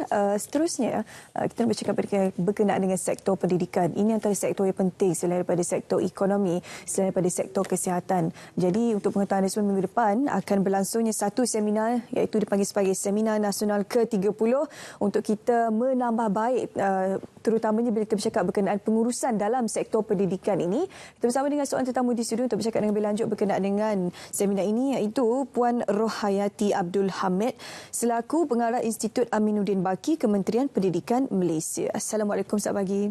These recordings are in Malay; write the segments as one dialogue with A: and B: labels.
A: Seterusnya, kita nak bercakap berkenaan dengan sektor pendidikan. Ini antara sektor yang penting selain daripada sektor ekonomi, selain daripada sektor kesihatan. Jadi, untuk pengetahuan anda semua, minggu depan akan berlangsungnya satu seminar, iaitu dipanggil sebagai Seminar Nasional ke-30 untuk kita menambah baik, terutamanya bila kita bercakap berkenaan pengurusan dalam sektor pendidikan ini. Kita bersama dengan seorang tetamu di studio untuk bercakap dengan lebih lanjut berkenaan dengan seminar ini, iaitu Puan Rohayati Abdul Hamid selaku Pengarah Institut Aminuddin Baki, Kementerian Pendidikan Malaysia. Assalamualaikum, selamat pagi.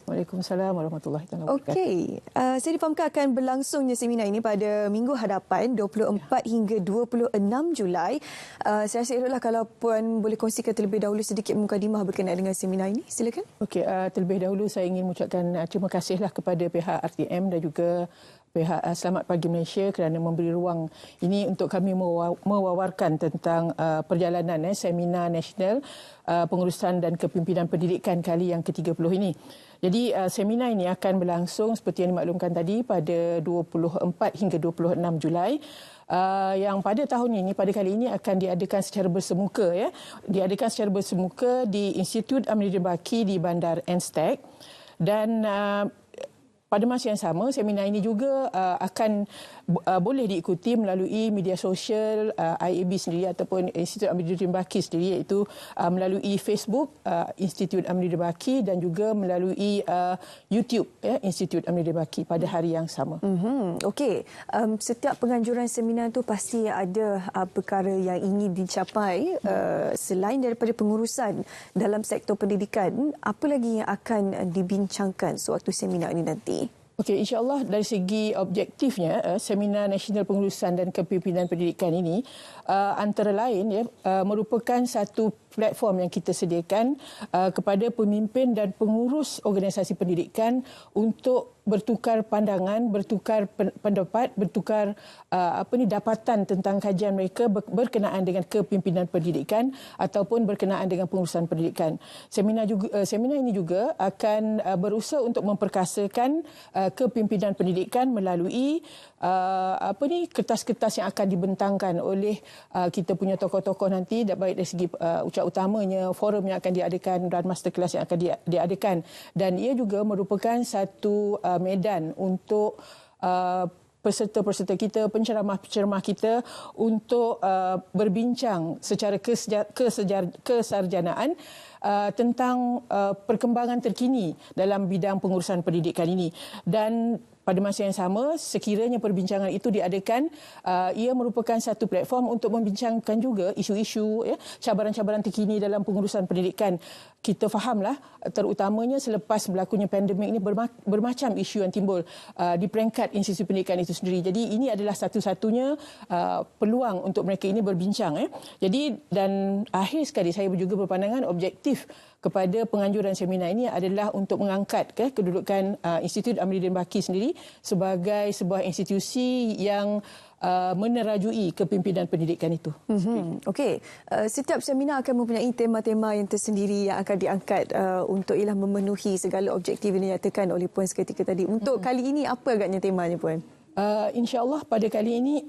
B: Waalaikumsalam warahmatullahi wabarakatuh.
A: Okey, saya difahamkan akan berlangsungnya seminar ini pada minggu hadapan 24 hingga 26 Julai. Saya rasa eloklah kalau Puan boleh kongsikan terlebih dahulu sedikit mukadimah berkenaan dengan seminar ini. Silakan.
B: Okey, terlebih dahulu saya ingin mengucapkan terima kasihlah kepada pihak RTM dan juga pihak Selamat Pagi Malaysia kerana memberi ruang ini untuk kami mewawarkan tentang perjalanan seminar nasional pengurusan dan kepimpinan pendidikan kali yang ke-30 ini. Jadi seminar ini akan berlangsung seperti yang dimaklumkan tadi pada 24 hingga 26 Julai. Yang pada tahun ini, pada kali ini akan diadakan secara bersemuka, ya. Diadakan secara bersemuka di Institut Aminuddin Baki di Bandar Anstek. Dan pada masa yang sama, seminar ini juga akan boleh diikuti melalui media sosial IAB sendiri ataupun Institut Aminuddin Baki sendiri, iaitu melalui Facebook Institut Aminuddin Baki dan juga melalui YouTube Institut Aminuddin Baki pada hari yang sama.
A: Okey, setiap penganjuran seminar itu pasti ada perkara yang ingin dicapai. Selain daripada pengurusan dalam sektor pendidikan, apa lagi yang akan dibincangkan sewaktu seminar ini nanti?
B: Okey, insya-Allah dari segi objektifnya, Seminar Nasional Pengurusan dan Kepimpinan Pendidikan ini antara lain merupakan satu platform yang kita sediakan kepada pemimpin dan pengurus organisasi pendidikan untuk bertukar pandangan, bertukar pendapat, bertukar dapatan tentang kajian mereka berkenaan dengan kepimpinan pendidikan ataupun berkenaan dengan pengurusan pendidikan. Seminar ini juga akan berusaha untuk memperkasakan kepimpinan pendidikan melalui kertas-kertas yang akan dibentangkan oleh kita punya tokoh-tokoh nanti, baik dari segi ucap utamanya, forum yang akan diadakan dan masterclass yang akan diadakan. Dan ia juga merupakan satu medan untuk peserta-peserta kita, penceramah-penceramah kita untuk berbincang secara kesarjanaan tentang perkembangan terkini dalam bidang pengurusan pendidikan ini. Dan pada masa yang sama, sekiranya perbincangan itu diadakan, ia merupakan satu platform untuk membincangkan juga isu-isu, cabaran-cabaran terkini dalam pengurusan pendidikan. Kita fahamlah, terutamanya selepas berlakunya pandemik ini, bermacam isu yang timbul di peringkat institusi pendidikan itu sendiri. Jadi ini adalah satu-satunya peluang untuk mereka ini berbincang. Jadi, dan akhir sekali saya juga berpandangan objektif kepada penganjuran seminar ini adalah untuk mengangkat kedudukan Institut Aminuddin Baki sendiri sebagai sebuah institusi yang menerajui kepimpinan pendidikan itu.
A: Okey, setiap seminar akan mempunyai tema-tema yang tersendiri yang akan diangkat untuk ialah memenuhi segala objektif yang dinyatakan oleh Puan seketika tadi. Untuk kali ini, apa agaknya temanya, Puan?
B: InsyaAllah pada kali ini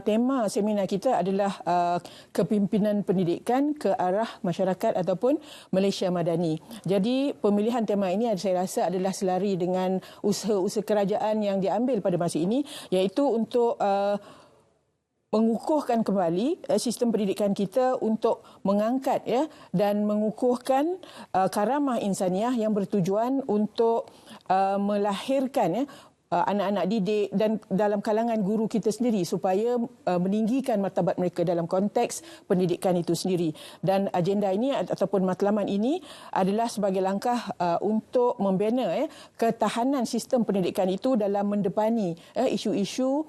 B: tema seminar kita adalah kepimpinan pendidikan ke arah masyarakat ataupun Malaysia Madani. Jadi pemilihan tema ini saya rasa adalah selari dengan usaha-usaha kerajaan yang diambil pada masa ini, iaitu untuk mengukuhkan kembali sistem pendidikan kita untuk mengangkat dan mengukuhkan karamah insaniah yang bertujuan untuk melahirkan anak-anak didik dan dalam kalangan guru kita sendiri supaya meninggikan martabat mereka dalam konteks pendidikan itu sendiri. Dan agenda ini ataupun matlamat ini adalah sebagai langkah untuk membina ketahanan sistem pendidikan itu dalam mendepani isu-isu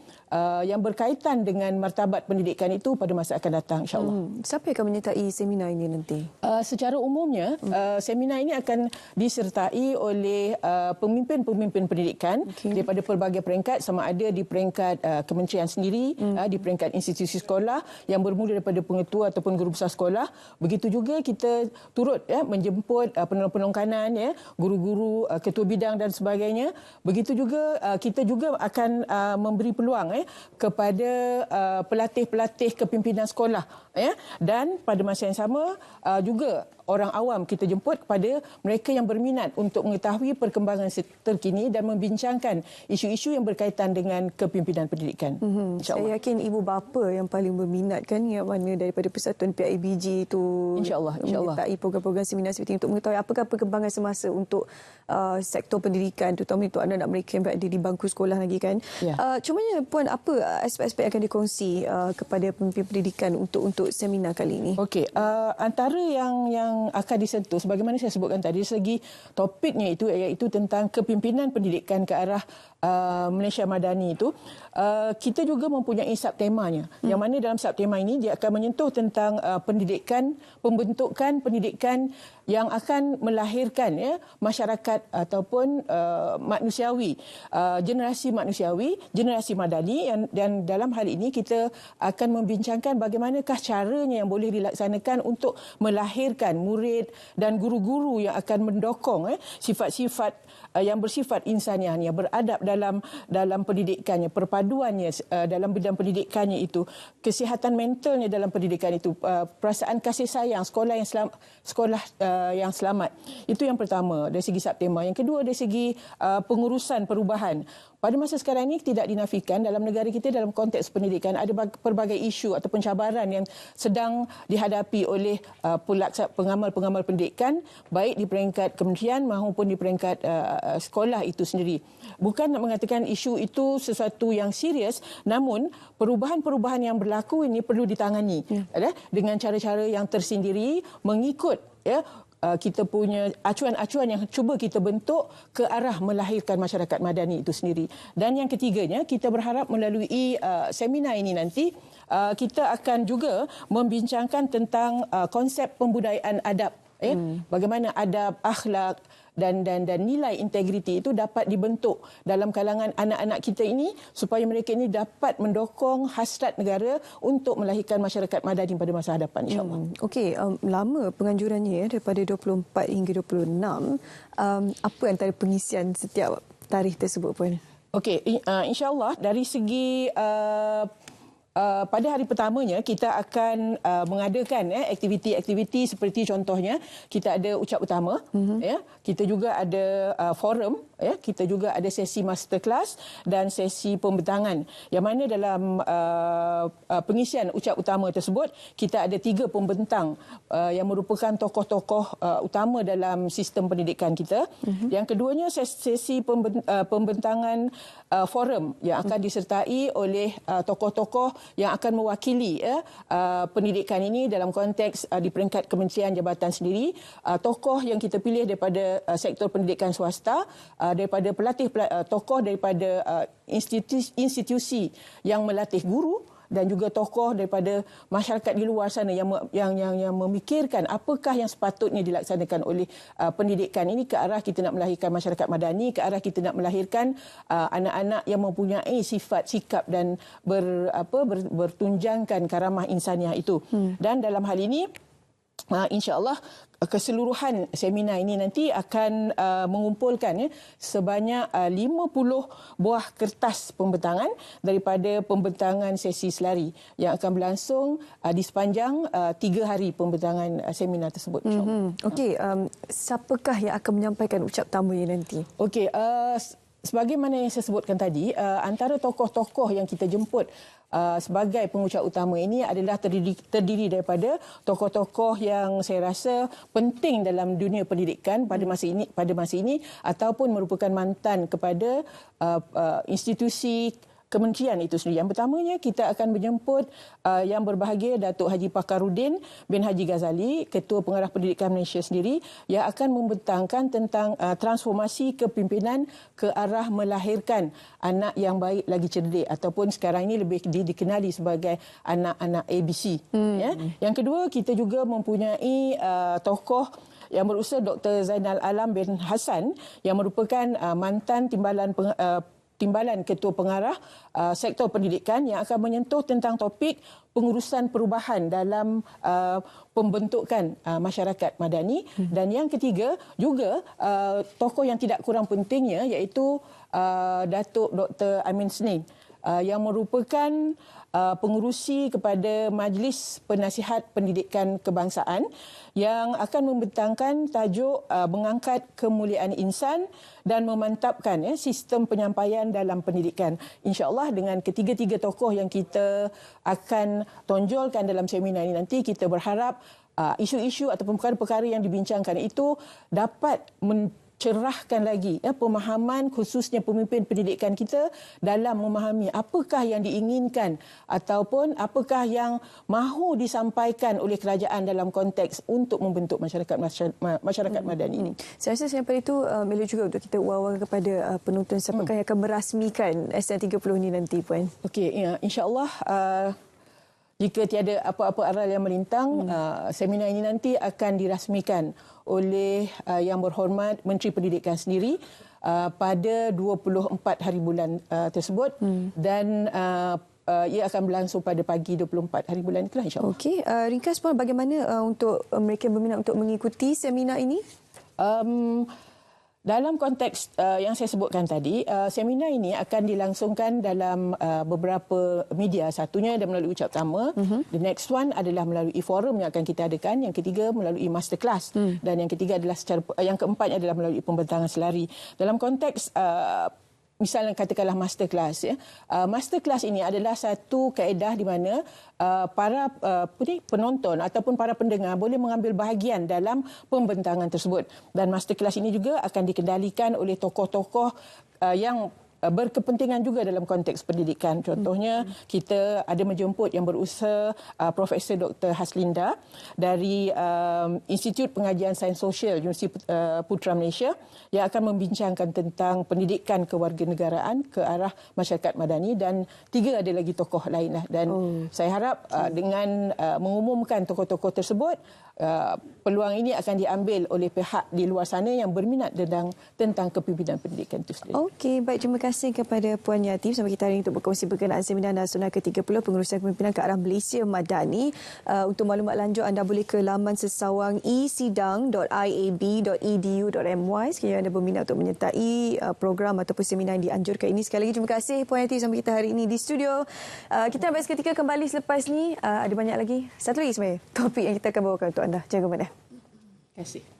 B: yang berkaitan dengan martabat pendidikan itu pada masa akan datang, insya-Allah.
A: Siapa yang akan menyertai seminar ini nanti?
B: Secara umumnya, seminar ini akan disertai oleh pemimpin-pemimpin pendidikan daripada pelbagai peringkat, sama ada di peringkat kementerian sendiri, di peringkat institusi sekolah yang bermula daripada pengetua ataupun guru besar sekolah. Begitu juga kita turut menjemput penolong-penolong kanan, guru-guru, ketua bidang dan sebagainya. Begitu juga kita juga akan memberi peluang kepada pelatih-pelatih kepimpinan sekolah dan pada masa yang sama juga orang awam kita jemput kepada mereka yang berminat untuk mengetahui perkembangan terkini dan membincangkan isu-isu yang berkaitan dengan kepimpinan pendidikan.
A: Saya yakin ibu bapa yang paling berminat kan, yang mana daripada Persatuan PIBG itu
B: InsyaAllah.
A: menyertai program-program seminar seperti ini untuk mengetahui apakah perkembangan semasa untuk sektor pendidikan, terutama untuk anak-anak mereka yang berada di bangku sekolah lagi kan. Cumanya Puan, apa aspek-aspek yang akan dikongsi kepada pemimpin pendidikan untuk seminar kali ini?
B: Okey, antara yang akan disentuh sebagaimana saya sebutkan tadi, segi topiknya itu iaitu tentang kepimpinan pendidikan ke arah Malaysia Madani itu, kita juga mempunyai subtemanya yang mana dalam subtema ini dia akan menyentuh tentang pendidikan, pembentukan pendidikan yang akan melahirkan masyarakat ataupun manusiawi, generasi manusiawi, generasi madani, dan dalam hal ini kita akan membincangkan bagaimanakah caranya yang boleh dilaksanakan untuk melahirkan murid dan guru-guru yang akan mendokong sifat-sifat yang bersifat insaniahnya, beradab dalam pendidikannya, perpaduannya dalam bidang pendidikannya itu, kesihatan mentalnya dalam pendidikan itu, perasaan kasih sayang, sekolah yang selamat. Itu yang pertama dari segi subtema. Yang kedua dari segi pengurusan perubahan. Pada masa sekarang ini tidak dinafikan dalam negara kita dalam konteks pendidikan ada pelbagai isu atau pencabaran yang sedang dihadapi oleh pengamal-pengamal pendidikan, baik di peringkat kementerian maupun di peringkat sekolah itu sendiri. Bukan nak mengatakan isu itu sesuatu yang serius, namun perubahan-perubahan yang berlaku ini perlu ditangani dengan cara-cara yang tersendiri, mengikut kita punya acuan-acuan yang cuba kita bentuk ke arah melahirkan masyarakat madani itu sendiri. Dan yang ketiganya, kita berharap melalui seminar ini nanti kita akan juga membincangkan tentang konsep pembudayaan adab. Bagaimana adab, akhlak dan nilai integriti itu dapat dibentuk dalam kalangan anak-anak kita ini supaya mereka ini dapat mendokong hasrat negara untuk melahirkan masyarakat madani pada masa hadapan, insyaAllah.
A: Okey, lama penganjurannya daripada 24 hingga 26. Apa antara pengisian setiap tarikh tersebut, Puan?
B: Okey, insyaAllah dari segi pada hari pertamanya kita akan mengadakan aktiviti-aktiviti seperti contohnya kita ada ucap utama, kita juga ada forum, kita juga ada sesi masterclass dan sesi pembentangan. Yang mana dalam pengisian ucap utama tersebut kita ada 3 pembentang yang merupakan tokoh-tokoh utama dalam sistem pendidikan kita. Yang keduanya sesi pembentangan forum yang akan disertai oleh tokoh-tokoh yang akan mewakili pendidikan ini dalam konteks di peringkat kementerian jabatan sendiri, tokoh yang kita pilih daripada sektor pendidikan swasta, daripada tokoh daripada institusi yang melatih guru, dan juga tokoh daripada masyarakat di luar sana yang memikirkan apakah yang sepatutnya dilaksanakan oleh pendidikan ini ke arah kita nak melahirkan masyarakat madani, ke arah kita nak melahirkan anak-anak yang mempunyai sifat, sikap dan bertunjangkan karamah insaniah itu. Dan dalam hal ini insya-Allah keseluruhan seminar ini nanti akan mengumpulkan sebanyak 50 buah kertas pembentangan daripada pembentangan sesi selari yang akan berlangsung di sepanjang 3 hari pembentangan seminar tersebut, insya-Allah.
A: Okey, siapakah yang akan menyampaikan ucap tamunya nanti?
B: Okey, sebagaimana yang saya sebutkan tadi, antara tokoh-tokoh yang kita jemput sebagai pengucap utama ini adalah terdiri daripada tokoh-tokoh yang saya rasa penting dalam dunia pendidikan pada masa ini ataupun merupakan mantan kepada institusi kementerian itu sendiri. Yang pertamanya kita akan menjemput yang berbahagia Datuk Haji Pakarudin bin Haji Ghazali, Ketua Pengarah Pendidikan Malaysia sendiri, yang akan membentangkan tentang transformasi kepimpinan ke arah melahirkan anak yang baik lagi cerdik ataupun sekarang ini lebih dikenali sebagai anak-anak ABC. Yang kedua, kita juga mempunyai tokoh yang berusaha Dr. Zainal Alam bin Hassan yang merupakan mantan Timbalan Ketua Pengarah Sektor Pendidikan yang akan menyentuh tentang topik pengurusan perubahan dalam pembentukan masyarakat madani. Dan yang ketiga juga tokoh yang tidak kurang pentingnya iaitu Datuk Dr. Amin Snein yang merupakan pengurusi kepada Majlis Penasihat Pendidikan Kebangsaan yang akan membentangkan tajuk mengangkat kemuliaan insan dan memantapkan sistem penyampaian dalam pendidikan. InsyaAllah dengan ketiga-tiga tokoh yang kita akan tonjolkan dalam seminar ini nanti, kita berharap isu-isu ataupun perkara-perkara yang dibincangkan itu dapat cerahkan lagi pemahaman khususnya pemimpin pendidikan kita dalam memahami apakah yang diinginkan ataupun apakah yang mahu disampaikan oleh kerajaan dalam konteks untuk membentuk masyarakat madani ini.
A: Saya rasa sampai itu perlu juga untuk kita wawarkan kepada penonton siapakah yang akan merasmikan SN30 ini nanti, Puan.
B: Okey, ya, insya-Allah jika tiada apa-apa aral yang melintang, seminar ini nanti akan dirasmikan oleh Yang Berhormat Menteri Pendidikan sendiri pada 24 hari bulan tersebut dan ia akan berlangsung pada pagi 24 hari bulan itulah, insya-Allah.
A: Okey, ringkas Puan, bagaimana untuk mereka yang berminat untuk mengikuti seminar ini?
B: Dalam konteks yang saya sebutkan tadi, seminar ini akan dilangsungkan dalam beberapa media. Satunya adalah melalui ucap pertama. The next one adalah melalui forum yang akan kita adakan. Yang ketiga melalui masterclass. Dan yang ketiga adalah yang keempatnya adalah melalui pembentangan selari. Dalam konteks misalnya katakanlah masterclass, masterclass ini adalah satu kaedah di mana para penonton ataupun para pendengar boleh mengambil bahagian dalam pembentangan tersebut. Dan masterclass ini juga akan dikendalikan oleh tokoh-tokoh yang berkepentingan juga dalam konteks pendidikan. Contohnya, kita ada menjemput yang berusaha Profesor Dr. Haslinda dari Institut Pengajian Sains Sosial Universiti Putra Malaysia yang akan membincangkan tentang pendidikan kewarganegaraan ke arah masyarakat madani, dan 3 ada lagi tokoh lainlah. Dan saya harap dengan mengumumkan tokoh-tokoh tersebut, peluang ini akan diambil oleh pihak di luar sana yang berminat tentang kepimpinan pendidikan itu sendiri.
A: Okey, baik, terima kasih kepada Puan Yati bersama kita hari ini untuk berkongsi berkenaan seminar nasional ke-30 pengurusan kepimpinan ke arah Malaysia Madani. Untuk maklumat lanjut anda boleh ke laman sesawang esidang.iab.edu.my sekiranya anda berminat untuk menyertai program ataupun seminar yang dianjurkan ini. Sekali lagi terima kasih Puan Yati bersama kita hari ini di studio. Kita ambil seketika kembali selepas ni. Ada banyak lagi, satu lagi sebenarnya topik yang kita akan bawakan untuk anda. Jangan ke mana.
B: Terima kasih.